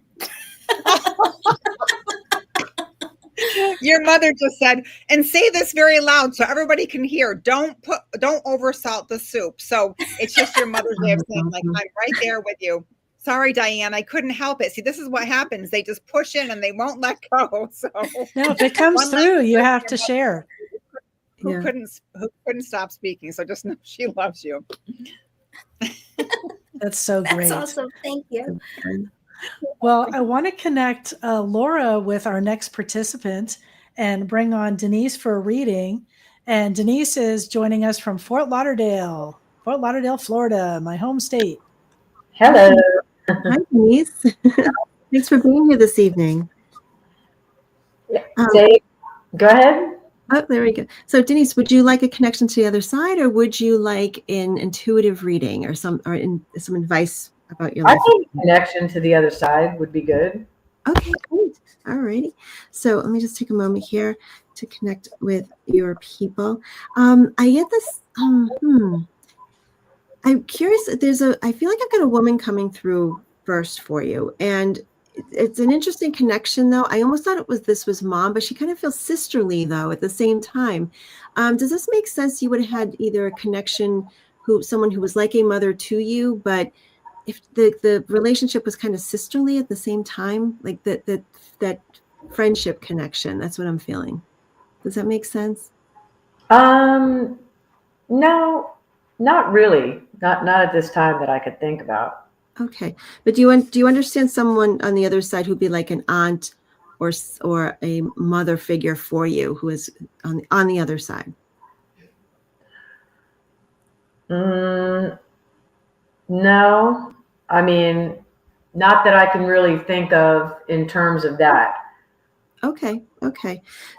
S3: Your mother just said, and say this very loud so everybody can hear. Don't oversalt the soup. So it's just your mother's way of saying, like, I'm right there with you. Sorry, Diane, I couldn't help it. See, this is what happens. They just push in and they won't let go. So
S1: No, if it comes through, you have to share.
S3: Who couldn't stop speaking. So just know she loves you.
S1: That's so great.
S6: That's awesome. Thank you.
S1: Well, I want to connect Laura with our next participant and bring on Denise for a reading. And Denise is joining us from Fort Lauderdale, Florida, my home state.
S7: Hello.
S2: Hi, Denise. Thanks for being here this evening.
S7: Dave, go ahead.
S2: Oh, there we go. So, Denise, would you like a connection to the other side, or would you like an intuitive reading or some advice about your
S7: I
S2: life?
S7: think connection to the other side would be good.
S2: Okay, great. All righty. So let me just take a moment here to connect with your people. I get this. I'm curious. I feel like I've got a woman coming through first for you, and it's an interesting connection, though. I almost thought this was mom, but she kind of feels sisterly, though, at the same time. Does this make sense? You would have had either a connection, someone who was like a mother to you, but if the relationship was kind of sisterly at the same time, like that friendship connection. That's what I'm feeling. Does that make sense?
S7: No, not really. Not at this time that I could think about.
S2: Okay, but do you understand someone on the other side who'd be like an aunt or a mother figure for you who is on the other side?
S7: No, I mean, not that I can really think of in terms of that.
S2: Okay.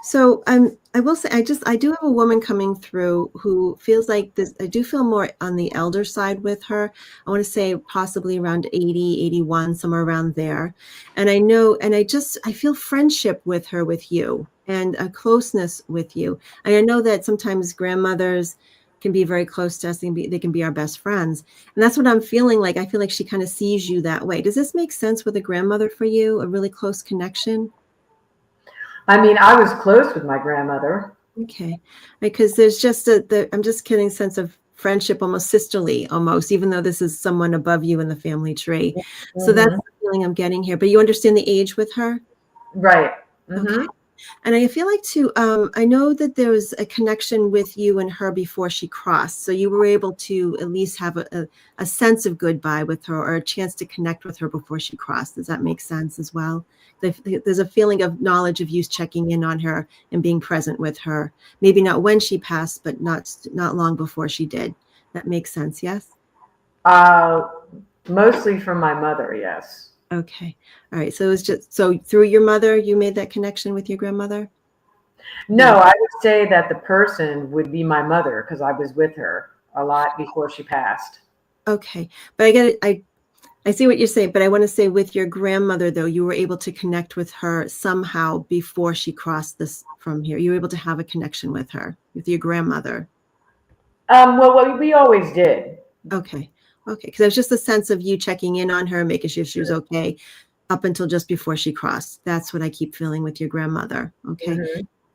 S2: So I will say I do have a woman coming through who feels like this. I do feel more on the elder side with her. I want to say possibly around 80, 81, somewhere around there. And I know, and I feel friendship with her, with you, and a closeness with you. And I know that sometimes grandmothers can be very close to us. They can be our best friends. And that's what I'm feeling like. I feel like she kind of sees you that way. Does this make sense with a grandmother for you? A really close connection?
S7: I mean, I was close with my grandmother.
S2: Okay, because there's just I'm just getting a sense of friendship, almost sisterly, almost, even though this is someone above you in the family tree. Mm-hmm. So that's the feeling I'm getting here. But you understand the age with her?
S7: Right. Mm-hmm.
S2: Okay. And I feel like too, I know that there was a connection with you and her before she crossed. So you were able to at least have a sense of goodbye with her, or a chance to connect with her before she crossed. Does that make sense as well? There's a feeling of knowledge of you checking in on her and being present with her. Maybe not when she passed, but not long before she did. That makes sense, yes?
S7: Mostly from my mother, yes.
S2: Okay. All right. So it was just, so through your mother, you made that connection with your grandmother?
S7: No, I would say that the person would be my mother, because I was with her a lot before she passed.
S2: Okay. But I see what you're saying, but I want to say with your grandmother, though, you were able to connect with her somehow before she crossed this from here. You were able to have a connection with her, with your grandmother.
S7: Well, we always did.
S2: Okay. Because there's just a sense of you checking in on her, making sure she was okay up until just before she crossed. That's what I keep feeling with your grandmother. Okay.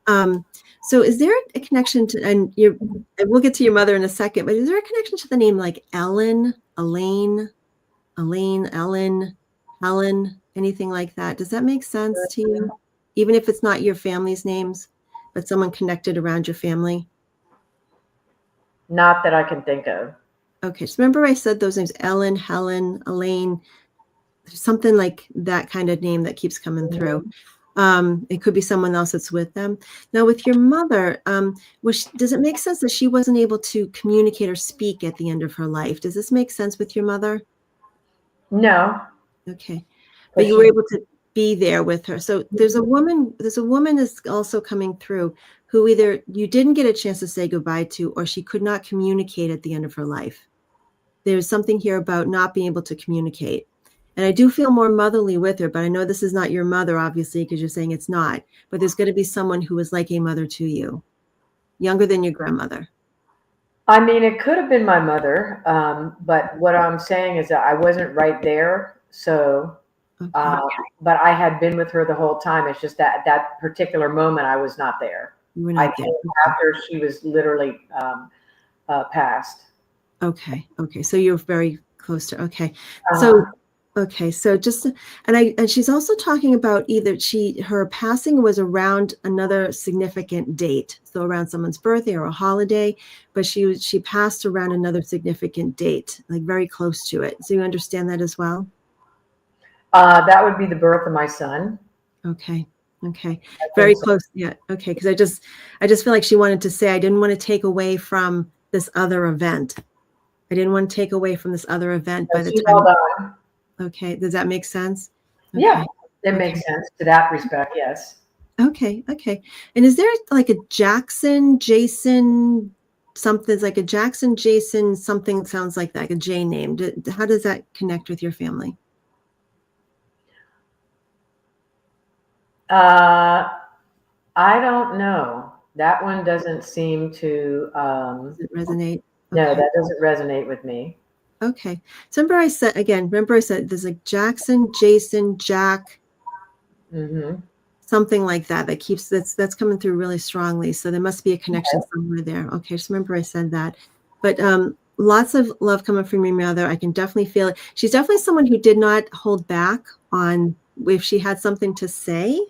S2: Mm-hmm. So is there a connection to, and we'll get to your mother in a second, but is there a connection to the name like Ellen, Elaine, Ellen, Helen, anything like that? Does that make sense to you? Even if it's not your family's names, but someone connected around your family?
S7: Not that I can think of.
S2: Okay, so remember I said those names, Ellen, Helen, Elaine, something like that kind of name that keeps coming through. It could be someone else that's with them. Now with your mother, does it make sense that she wasn't able to communicate or speak at the end of her life? Does this make sense with your mother?
S7: No.
S2: Okay, but you were able to be there with her. So there's a woman is also coming through who either you didn't get a chance to say goodbye to, or she could not communicate at the end of her life. There's something here about not being able to communicate. And I do feel more motherly with her, but I know this is not your mother, obviously, because you're saying it's not. But there's going to be someone who is like a mother to you, younger than your grandmother.
S7: I mean, it could have been my mother, but what I'm saying is that I wasn't right there. So
S2: Okay.
S7: But I had been with her the whole time. It's just that at that particular moment, I was not there.
S2: You were
S7: I
S2: not there.
S7: came after she was literally passed.
S2: Okay. Okay. So you're very close to, okay. So, okay. So just, and she's also talking about either her passing was around another significant date. So around someone's birthday or a holiday, but she passed around another significant date, like very close to it. So you understand that as well?
S7: That would be the birth of my son.
S2: Okay. Okay. Very close. Yeah. Okay. Because I just feel like she wanted to say, I didn't want to take away from this other event. I didn't want to take away from this other event by the time. Okay. Does that make sense? Okay.
S7: Yeah, it makes sense to that respect. Yes.
S2: Okay. Okay. And is there like a Jackson, Jason, something's like a Jackson, Jason, something sounds like that, like a J name. How does that connect with your family?
S7: I don't know. That one doesn't seem to
S2: Does it resonate?
S7: No,
S2: Okay.
S7: that doesn't resonate with me.
S2: Okay. So remember I said there's like Jackson, Jason, Jack, something like that keeps that's coming through really strongly. So there must be a connection somewhere there. Okay. Just remember I said that. But lots of love coming from your mother. I can definitely feel it. She's definitely someone who did not hold back on if she had something to say.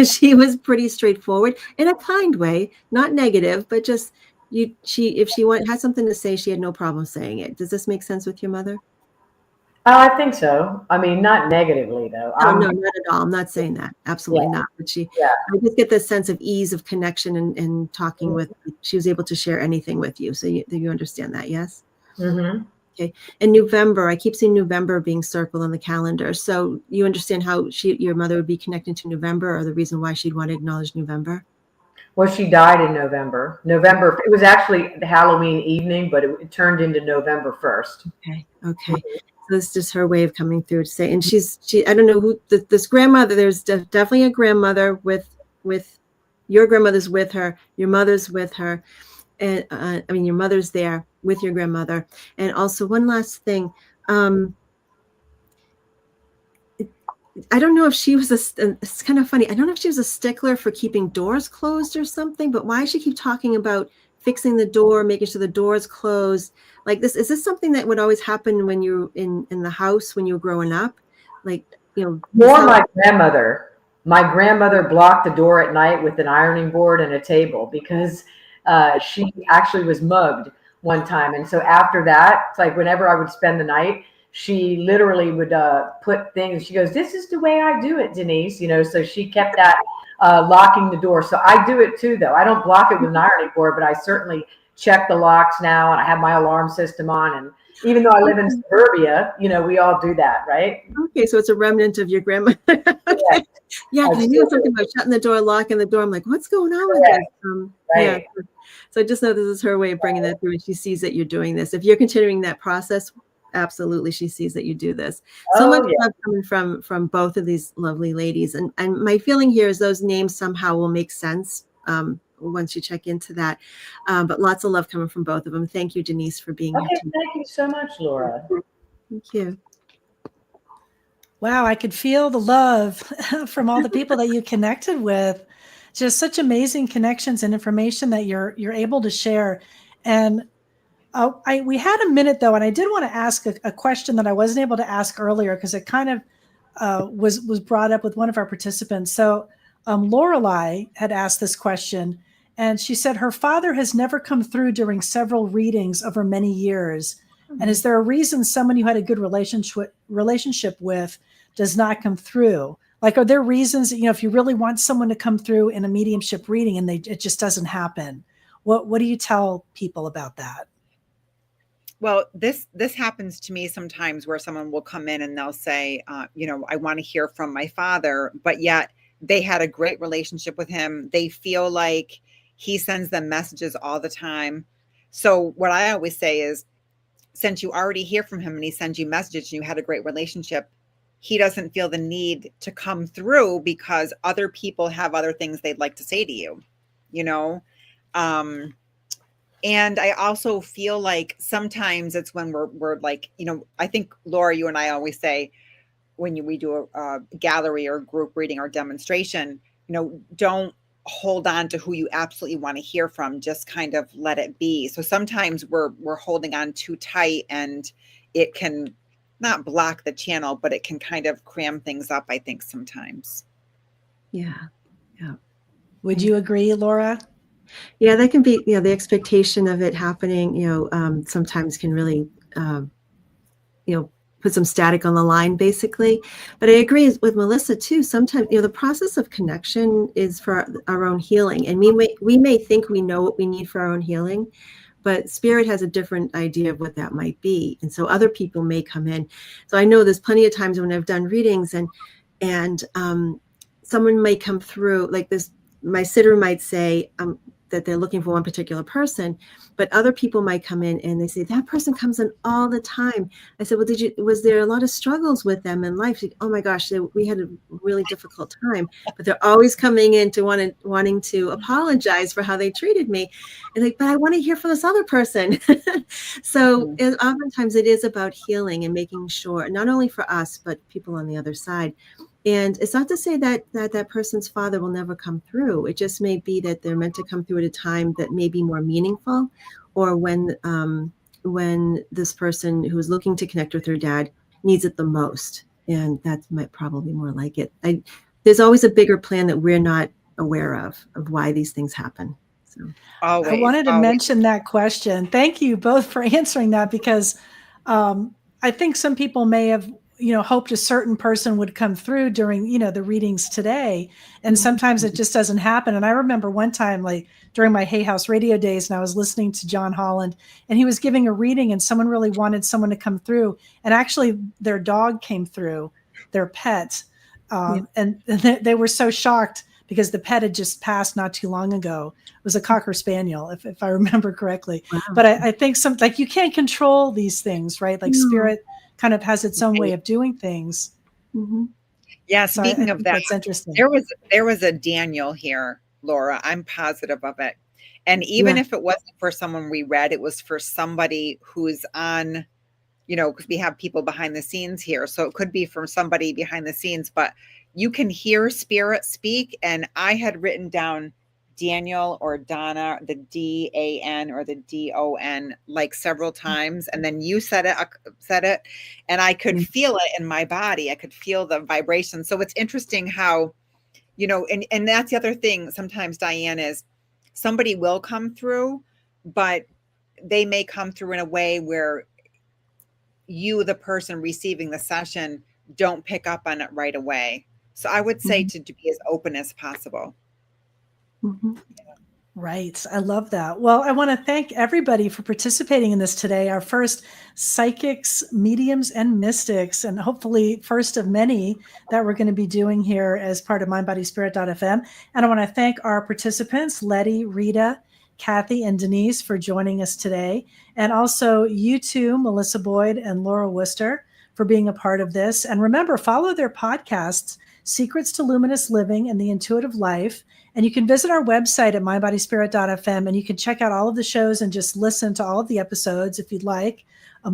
S2: She was pretty straightforward in a kind way, not negative, but just if she had something to say, she had no problem saying it. Does this make sense with your mother?
S7: I think so. I mean, not negatively though.
S2: No, not at all. I'm not saying that. Absolutely not. But I just get this sense of ease of connection and talking with. She was able to share anything with you, so you understand that, yes?
S7: Mm-hmm.
S2: Okay. And November, I keep seeing November being circled on the calendar. So you understand how your mother would be connected to November, or the reason why she'd want to acknowledge November?
S7: Well, she died in November. It was actually the Halloween evening, but it turned into November 1st.
S2: Okay. Okay. So this is just her way of coming through to say, and I don't know who this grandmother, there's definitely a grandmother with your grandmother's with her, your mother's with her. And I mean, your mother's there with your grandmother. And also one last thing. I don't know if she was it's kind of funny. I don't know if she was a stickler for keeping doors closed or something, but why does she keep talking about fixing the door, making sure the door is closed like this? Is this something that would always happen when you're in the house, when you were growing up? Like,
S7: More my grandmother. My grandmother blocked the door at night with an ironing board and a table because she actually was mugged one time. And so after that, it's like whenever I would spend the night, she literally would put things. She goes, "This is the way I do it, Denise." So she kept that locking the door. So I do it too, though. I don't block it with an ironing board, but I certainly check the locks now, and I have my alarm system on. And even though I live in suburbia, we all do that, right?
S2: Okay, so it's a remnant of your grandmother. Okay. Yeah, because I knew something about shutting the door, locking the door. I'm like, what's going on with this?
S7: Right.
S2: Yeah. So I just know this is her way of bringing that through, and she sees that you're doing this. If you're continuing that process, absolutely, she sees that you do this. So much love coming from both of these lovely ladies, and my feeling here is those names somehow will make sense once you check into that. But lots of love coming from both of them. Thank you, Denise, for being here.
S7: Thank you so much, Laura.
S2: Thank you.
S1: Wow, I could feel the love from all the people that you connected with. Just such amazing connections and information that you're able to share. And we had a minute though, and I did want to ask a question that I wasn't able to ask earlier because it kind of was brought up with one of our participants. So Lorelei had asked this question, and she said her father has never come through during several readings over many years. And is there a reason someone you had a good relationship with does not come through? Like, are there reasons that, if you really want someone to come through in a mediumship reading and it just doesn't happen? What do you tell people about that?
S3: Well, this happens to me sometimes where someone will come in and they'll say, I want to hear from my father, but yet they had a great relationship with him. They feel like he sends them messages all the time. So what I always say is, since you already hear from him and he sends you messages and you had a great relationship, he doesn't feel the need to come through because other people have other things they'd like to say to you, And I also feel like sometimes it's when we're like, I think, Laura, you and I always say, we do a gallery or group reading or demonstration, don't hold on to who you absolutely want to hear from. Just kind of let it be. So sometimes we're holding on too tight, and it can not block the channel, but it can kind of cram things up, I think, sometimes.
S2: Yeah.
S1: Would you agree, Laura?
S2: Yeah, that can be, the expectation of it happening, sometimes can really, put some static on the line, basically. But I agree with Melissa too. Sometimes, the process of connection is for our own healing. And we may think we know what we need for our own healing, but spirit has a different idea of what that might be. And so other people may come in. So I know there's plenty of times when I've done readings and someone may come through like this. My sitter might say that they're looking for one particular person, but other people might come in and they say, that person comes in all the time. I said, well, was there a lot of struggles with them in life? Oh my gosh, we had a really difficult time, but they're always coming in to wanting to apologize for how they treated me. And but I want to hear from this other person. So oftentimes it is about healing and making sure, not only for us, but people on the other side. And it's not to say that person's father will never come through. It just may be that they're meant to come through at a time that may be more meaningful, or when this person who is looking to connect with their dad needs it the most. And that might probably more like it. There's always a bigger plan that we're not aware of why these things happen. So
S3: always,
S1: I wanted to mention that question. Thank you both for answering that, because I think some people may have hoped a certain person would come through during, the readings today. And sometimes it just doesn't happen. And I remember one time, like during my Hay House radio days, and I was listening to John Holland, and he was giving a reading, and someone really wanted someone to come through. And actually their dog came through, their pet. And they were so shocked because the pet had just passed not too long ago. It was a Cocker Spaniel, if I remember correctly. Wow. But I think you can't control these things, right? Like spirit kind of has its own way of doing things.
S2: Mm-hmm.
S3: Yeah. Speaking of that,
S1: that's interesting.
S3: There was a Daniel here, Laura. I'm positive of it. And even if it wasn't for someone we read, it was for somebody who's on, because we have people behind the scenes here. So it could be from somebody behind the scenes, but you can hear spirit speak. And I had written down Daniel or Donna, the D-A-N or the D-O-N, like several times. And then you said it, and I could feel it in my body. I could feel the vibration. So it's interesting how, and that's the other thing sometimes, Diane, is somebody will come through, but they may come through in a way where you, the person receiving the session, don't pick up on it right away. So I would say to be as open as possible.
S2: Mm-hmm.
S1: Right. I love that. Well, I want to thank everybody for participating in this today, our first Psychics, Mediums, and Mystics, and hopefully first of many that we're going to be doing here as part of mindbodyspirit.fm. And I want to thank our participants, Letty, Rita, Kathy, and Denise, for joining us today. And also you two, Melissa Boyd and Laura Worcester, for being a part of this. And remember, follow their podcasts, Secrets to Luminous Living and the Intuitive Life. And you can visit our website at mindbodyspirit.fm, and you can check out all of the shows and just listen to all of the episodes if you'd like.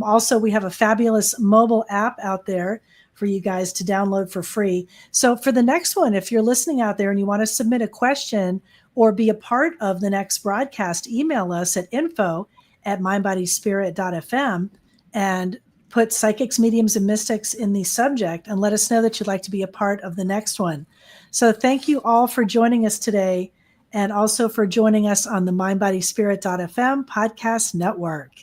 S1: Also, we have a fabulous mobile app out there for you guys to download for free. So for the next one, if you're listening out there and you want to submit a question or be a part of the next broadcast, email us at info@mindbodyspirit.fm and put Psychics, Mediums, and Mystics in the subject and let us know that you'd like to be a part of the next one. So thank you all for joining us today, and also for joining us on the mindbodyspirit.fm podcast network.